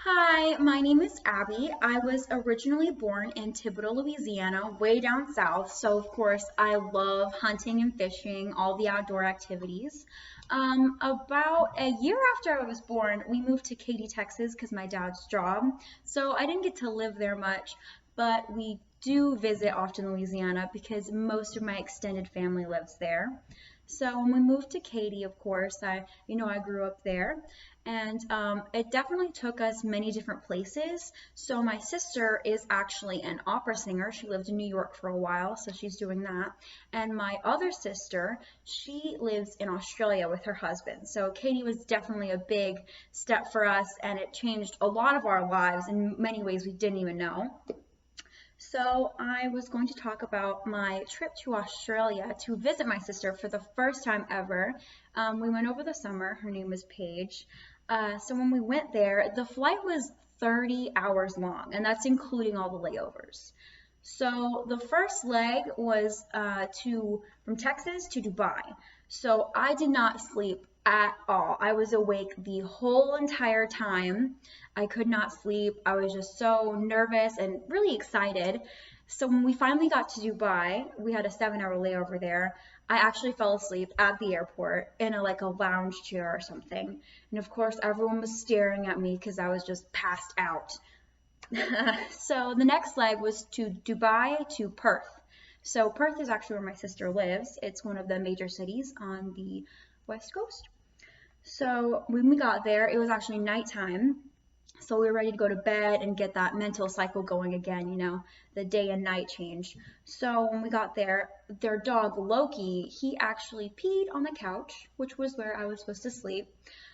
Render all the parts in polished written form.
Hi, my name is Abby. I was originally born in Thibodaux, Louisiana, way down south. So, of course, I love hunting and fishing, all the outdoor activities. About a year after I was born, we moved to Katy, Texas, because my dad's job. So, I didn't get to live there much, but we do visit often Louisiana because most of my extended family lives there. So when we moved to Katy, of course, I grew up there, and it definitely took us many different places. So my sister is actually an opera singer. She lived in New York for a while, so she's doing that. And my other sister, she lives in Australia with her husband. So Katy was definitely a big step for us, and it changed a lot of our lives in many ways we didn't even know. So I was going to talk about my trip to Australia to visit my sister for the first time ever. We went over the summer. Her name was Paige. So when we went there, the flight was 30 hours long, and that's including all the layovers. So the first leg was to from Texas to Dubai. So I did not sleep at all. I was awake the whole entire time. I could not sleep. I was just so nervous and really excited. So when we finally got to Dubai, we had a 7-hour layover there. I actually fell asleep at the airport in a lounge chair or something. And of course, everyone was staring at me because I was just passed out. So the next leg was to Dubai to Perth. So Perth is actually where my sister lives. It's one of the major cities on the west coast. So when we got there, it was actually nighttime. So we were ready to go to bed and get that mental cycle going again, the day and night change. So when we got there, their dog Loki, he actually peed on the couch, which was where I was supposed to sleep.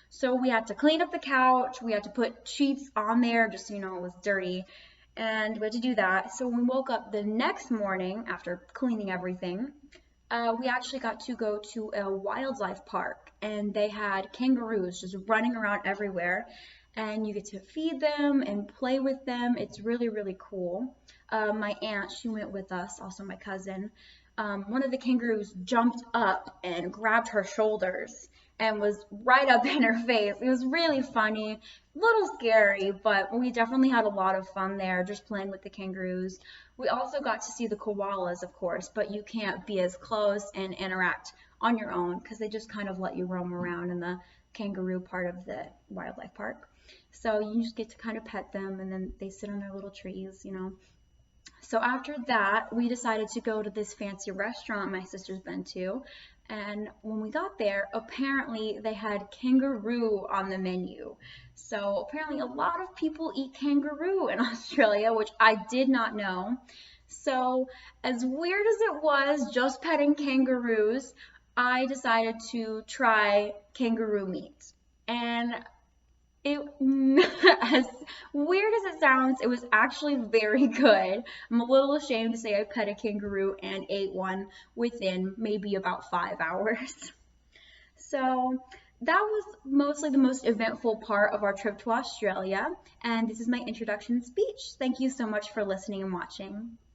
So we had to clean up the couch. We had to put sheets on there just so it was dirty. And we had to do that. So when we woke up the next morning after cleaning everything, we actually got to go to a wildlife park, and they had kangaroos just running around everywhere, and you get to feed them and play with them. It's really, really cool. My aunt, she went with us, also my cousin. One of the kangaroos jumped up and grabbed her shoulders and was right up in her face. It was really funny, a little scary, but we definitely had a lot of fun there just playing with the kangaroos. We also got to see the koalas, of course, but you can't be as close and interact on your own because they just kind of let you roam around in the kangaroo part of the wildlife park. So you just get to kind of pet them, and then they sit on their little trees. So after that, we decided to go to this fancy restaurant my sister's been to. And when we got there, apparently they had kangaroo on the menu. So apparently a lot of people eat kangaroo in Australia, which I did not know. So as weird as it was just petting kangaroos, I decided to try kangaroo meat. And it, as weird as it sounds, it was actually very good. I'm a little ashamed to say I pet a kangaroo and ate one within maybe about 5 hours. So that was mostly the most eventful part of our trip to Australia, and this is my introduction speech. Thank you so much for listening and watching.